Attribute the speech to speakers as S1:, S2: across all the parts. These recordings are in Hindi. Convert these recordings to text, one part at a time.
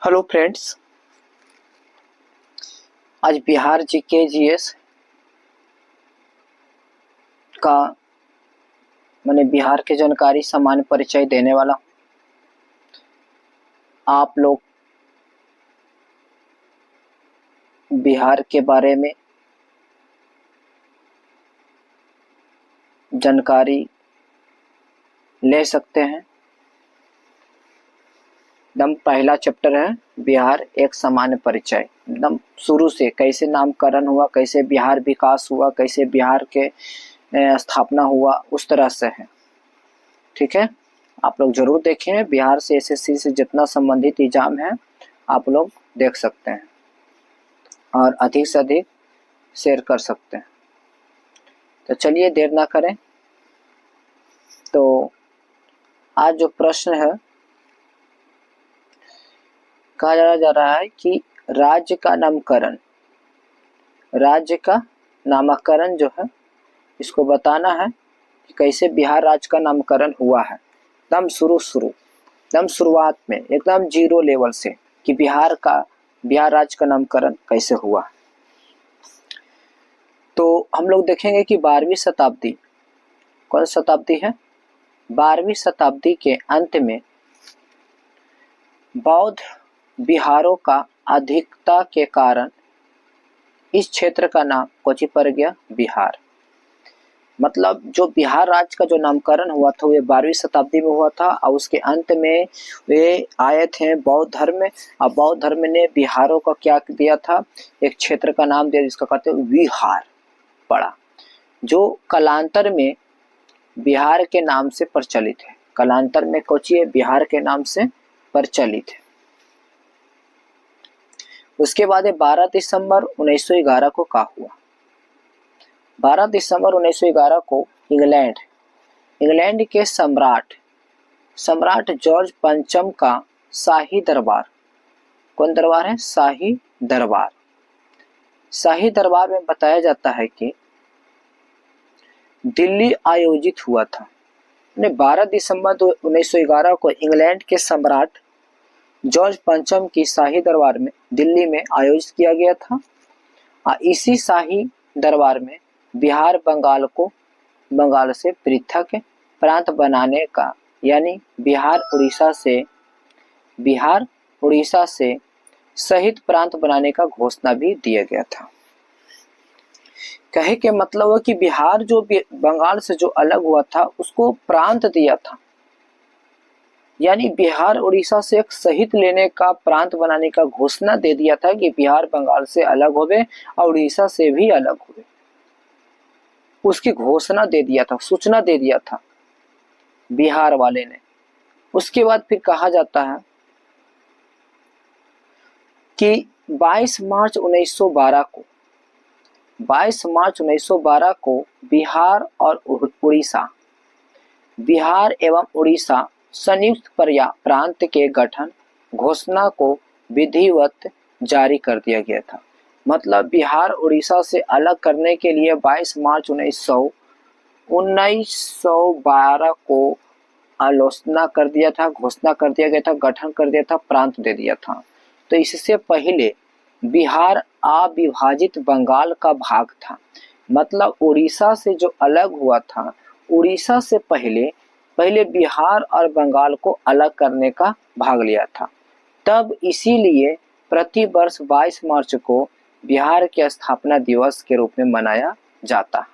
S1: हेलो फ्रेंड्स, आज बिहार जीके जीएस का मैंने बिहार के जानकारी सामान्य परिचय देने वाला हूं। आप लोग बिहार के बारे में जानकारी ले सकते हैं। एकदम पहला चैप्टर है बिहार एक सामान्य परिचय। एकदम शुरू से कैसे नामकरण हुआ, कैसे बिहार विकास हुआ, कैसे बिहार के स्थापना हुआ, उस तरह से है। ठीक है, आप लोग जरूर देखें। बिहार से एसएससी से जितना संबंधित एग्जाम है आप लोग देख सकते हैं और अधिक से अधिक शेयर कर सकते हैं। तो चलिए देर ना करें। तो आज जो प्रश्न है, कहा जा रहा है कि राज्य का नामकरण जो है इसको बताना है कि कैसे बिहार राज्य का नामकरण हुआ है। एकदम शुरुआत में एकदम जीरो लेवल से कि बिहार राज्य का नामकरण कैसे हुआ। तो हम लोग देखेंगे कि 12वीं शताब्दी, कौन शताब्दी है, 12वीं शताब्दी के अंत में बौद्ध बिहारों का अधिकता के कारण इस क्षेत्र का नाम कोची पड़ गया, बिहार। मतलब जो बिहार राज्य का जो नामकरण हुआ था वो 12वीं शताब्दी में हुआ था और उसके अंत में वे आए थे बौद्ध धर्म में। और बौद्ध धर्म ने बिहारों का क्या दिया था, एक क्षेत्र का नाम दिया जिसका कहते हैं विहार पड़ा, जो कालांतर में बिहार के नाम से प्रचलित है। कालांतर में कोची है, बिहार के नाम से प्रचलित है। उसके बाद 12 दिसंबर 1911 को क्या हुआ, 12 दिसंबर 1911 को इंग्लैंड के सम्राट जॉर्ज पंचम का शाही दरबार, कौन दरबार है, शाही दरबार में बताया जाता है कि दिल्ली आयोजित हुआ था। 12 दिसंबर 1911 को इंग्लैंड के सम्राट जॉर्ज पंचम की शाही दरबार में दिल्ली में आयोजित किया गया था। इसी शाही दरबार में बिहार बंगाल से पृथक प्रांत बनाने का, यानी बिहार उड़ीसा से सहित प्रांत बनाने का घोषणा भी दिया गया था। कहे के मतलब है कि बिहार जो बंगाल से जो अलग हुआ था उसको प्रांत दिया था, यानी बिहार उड़ीसा से एक सहित लेने का, प्रांत बनाने का घोषणा दे दिया था कि बिहार बंगाल से अलग होवे और उड़ीसा से भी अलग होवे। उसकी घोषणा दे दिया था, सूचना दे दिया था बिहार वाले ने। उसके बाद फिर कहा जाता है कि 22 मार्च 1912 को बिहार एवं उड़ीसा संयुक्त प्रांत के गठन घोषणा को विधिवत जारी कर दिया गया था। मतलब बिहार उड़ीसा से अलग करने के लिए 22 मार्च 1912 को आलोचना कर दिया था, घोषणा कर दिया गया था, गठन कर दिया था, प्रांत दे दिया था। तो इससे पहले बिहार अविभाजित बंगाल का भाग था। मतलब उड़ीसा से जो अलग हुआ था, उड़ीसा से पहले बिहार और बंगाल को अलग करने का भाग लिया था। तब इसीलिए प्रति वर्ष 22 मार्च को बिहार के स्थापना दिवस के रूप में मनाया जाता है।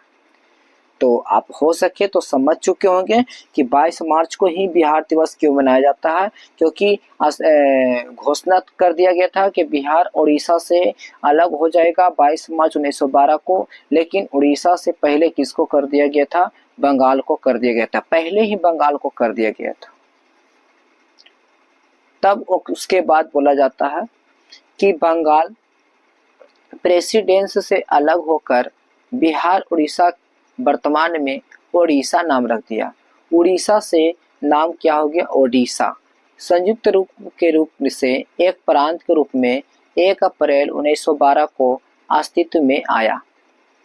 S1: तो आप हो सके तो समझ चुके होंगे कि 22 मार्च को ही बिहार दिवस क्यों मनाया जाता है, क्योंकि घोषणा कर दिया गया था कि बिहार उड़ीसा से अलग हो जाएगा 22 मार्च 1912 को। लेकिन उड़ीसा से पहले किसको कर दिया गया था, बंगाल को कर दिया गया था, पहले ही बंगाल को कर दिया गया था। तब उसके बाद बोला जाता है कि बंगाल प्रेसिडेंस से अलग होकर बिहार उड़ीसा वर्तमान में ओडिशा नाम रख दिया। उड़ीसा से नाम क्या हो गया, ओडिशा। संयुक्त रूप से एक प्रांत के रूप में 1 अप्रैल 1912 को अस्तित्व में आया।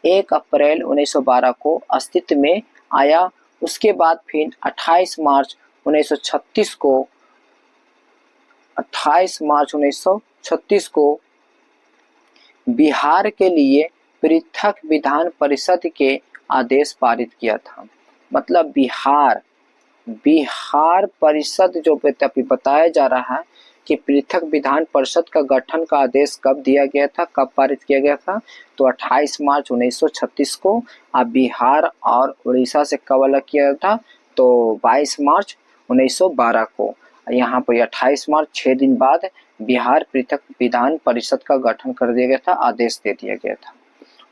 S1: 1 अप्रैल 1912 को अस्तित्व में आया। उसके बाद फिर 28 मार्च 1936 28 मार्च 1936 को बिहार के लिए पृथक विधान परिषद के आदेश पारित किया था। मतलब बिहार परिषद जो बताया जा रहा है कि पृथक विधान परिषद का गठन का आदेश कब दिया गया था, कब पारित किया गया था, तो 28 मार्च 1936 को। अब बिहार और उड़ीसा से कब अलग किया था, तो 22 मार्च 1912 को। यहाँ पर 28 मार्च 6 दिन बाद बिहार पृथक विधान परिषद का गठन कर दिया गया था, आदेश दे दिया गया था।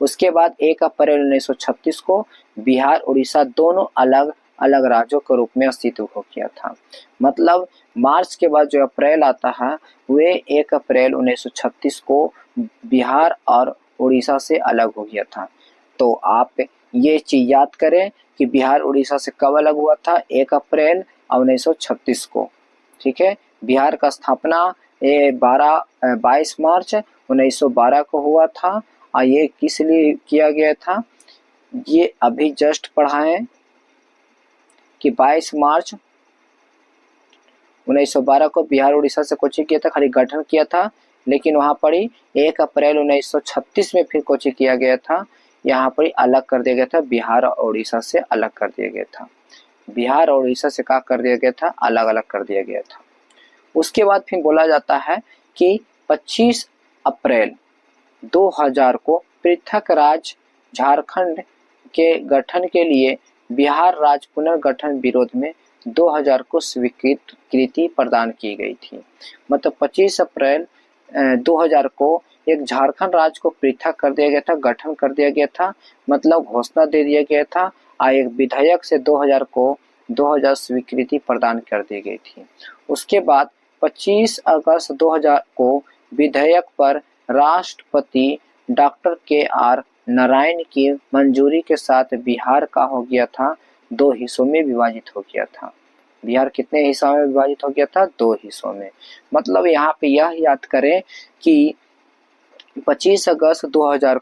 S1: उसके बाद 1 अप्रैल 1936 को बिहार उड़ीसा दोनों अलग अलग राज्यों के रूप में अस्तित्व हो गया था। मतलब मार्च के बाद जो अप्रैल आता है वे 1 अप्रैल 1936 को बिहार और उड़ीसा से अलग हो गया था। तो आप ये चीज याद करें कि बिहार उड़ीसा से कब अलग हुआ था, 1 अप्रैल 1936 को। ठीक है, बिहार का स्थापना 22 मार्च 1912 को हुआ था। और ये किस लिए किया गया था, ये अभी जस्ट पढ़ा है कि 22 मार्च 1912 को बिहार उड़ीसा से कोचिंग किया था, खाली गठन किया था। लेकिन वहाँ पर ही 1 अप्रैल 1936 में फिर कोचिंग किया गया था, यहाँ पर ही अलग कर दिया गया था, बिहार और उड़ीसा से अलग कर दिया गया था। बिहार और उड़ीसा से क्या कर दिया गया था, अलग अलग कर दिया गया था। उसके बाद फिर बोला जाता है कि 25 अप्रैल 2000 को पृथक राज्य झारखंड के गठन के लिए बिहार राज्य पुनर्गठन विरोध में 2000 को स्वीकृति प्रदान की गई थी। मतलब 25 अप्रैल 2000 को एक झारखंड राज्य को पृथक कर दिया गया था, गठन कर दिया गया था, मतलब घोषणा दे दिया गया था। और एक विधेयक से 2000 स्वीकृति प्रदान कर दी गई थी। उसके बाद 25 अगस्त 2000 को विधेयक पर राष्ट्रपति डॉक्टर के.आर. नारायण की मंजूरी के साथ बिहार का हो गया था 2 हिस्सों में विभाजित हो गया था। बिहार कितने हिस्सों में विभाजित हो गया था, 2 हिस्सों में। मतलब यहाँ पे यह याद करें कि 25 अगस्त 2000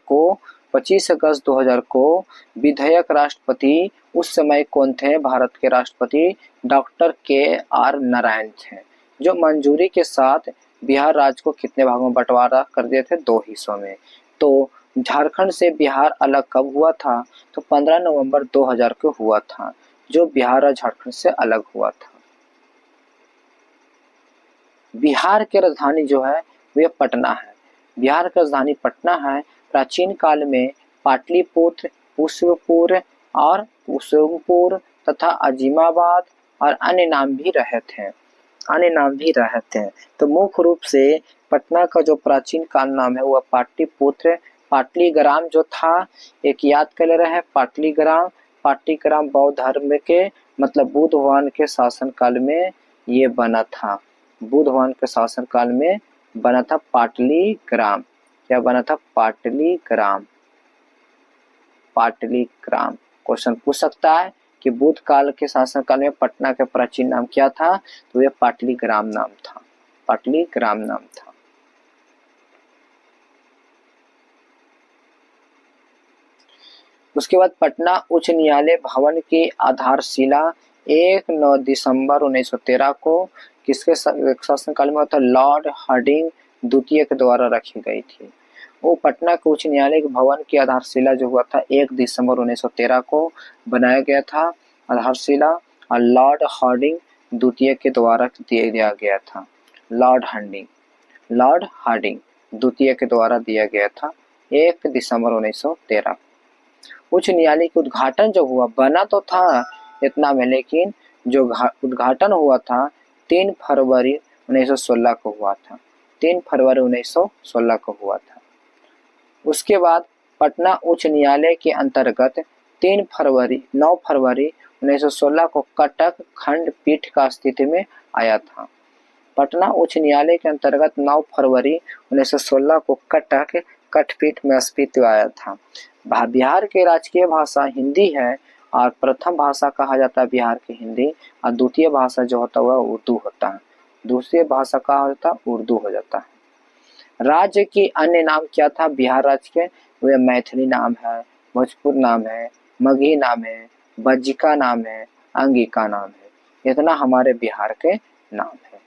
S1: को विधेयक राष्ट्रपति उस समय कौन थे, भारत के राष्ट्रपति डॉक्टर के.आर. नारायण थे, जो मंजूरी के साथ बिहार राज्य को कितने भागों में बंटवारा कर दिए थे, 2 हिस्सों में। तो झारखंड से बिहार अलग कब हुआ था, तो 15 नवंबर 2000 को हुआ था, जो बिहार और झारखंड से अलग हुआ था। बिहार की राजधानी जो है वह पटना है। बिहार की राजधानी पटना है। प्राचीन काल में पाटलिपुत्र, पुष्पपुर तथा अजीमाबाद और अन्य नाम भी रहे थे। तो मुख्य रूप से पटना का जो प्राचीन काल नाम है वह पाटलिपुत्र, पाटलीग्राम जो था, एक याद कर ले रहे हैं, पाटलीग्राम बौद्ध धर्म के मतलब बुद्ध भगवान के शासन काल में ये बना था। बुद्ध भगवान के शासन काल में बना था पाटलीग्राम। क्या बना था, पाटलीग्राम। क्वेश्चन पूछ सकता है कि बुद्ध काल के शासन काल में पटना का प्राचीन नाम क्या था, तो यह पाटलीग्राम नाम था। उसके बाद पटना उच्च न्यायालय भवन की आधारशिला 1 दिसंबर 1913 को किसके शासनकाल में हुआ था, लॉर्ड हार्डिंग द्वितीय के द्वारा रखी गई थी। वो पटना के उच्च न्यायालय के भवन की आधारशिला जो हुआ था 1 दिसंबर 1913 को बनाया गया था आधारशिला, और लॉर्ड हार्डिंग द्वितीय के द्वारा दिया गया था। लॉर्ड हार्डिंग द्वितीय के द्वारा दिया गया था 1 दिसंबर 1913। उच्च न्यायालय के उद्घाटन जो हुआ, बना तो था इतना में, लेकिन जो उद्घाटन हुआ था 3 फरवरी 1916 को हुआ था। 3 फरवरी 1916 को हुआ था। उसके बाद पटना उच्च न्यायालय के अंतर्गत 9 फरवरी 1916 को कटक खंडपीठ का अस्तित्व में आया था। पटना उच्च न्यायालय के अंतर्गत 9 फरवरी 1916 को कटक खंडपीठ में अस्तित्व आया था। बिहार की राजकीय भाषा हिंदी है और प्रथम भाषा कहा जाता है बिहार की हिंदी, और द्वितीय भाषा जो होता है वह उर्दू होता है। दूसरी भाषा कहा होता है, उर्दू हो जाता है। राज्य की अन्य नाम क्या था बिहार राज्य के, वे मैथिली नाम है, भोजपुर नाम है, मगही नाम है, बज्जिका नाम है, अंगिका नाम है। इतना हमारे बिहार के नाम है।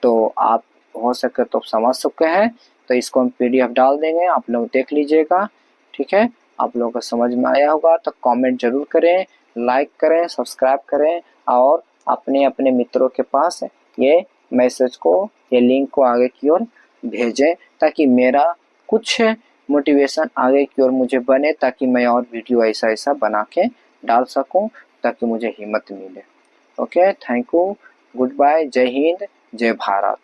S1: तो आप हो सके तो समझ सकते हैं। तो इसको हम PDF डाल देंगे, आप लोग देख लीजिएगा। ठीक है, आप लोगों को समझ में आया होगा तो कमेंट जरूर करें, लाइक करें, सब्सक्राइब करें और अपने अपने मित्रों के पास ये मैसेज को, ये लिंक को आगे की ओर भेजें, ताकि मेरा कुछ मोटिवेशन आगे की ओर मुझे बने, ताकि मैं और वीडियो ऐसा ऐसा बना के डाल सकूं, ताकि मुझे हिम्मत मिले। Okay, thank you, good bye, जय हिंद, जय भारत।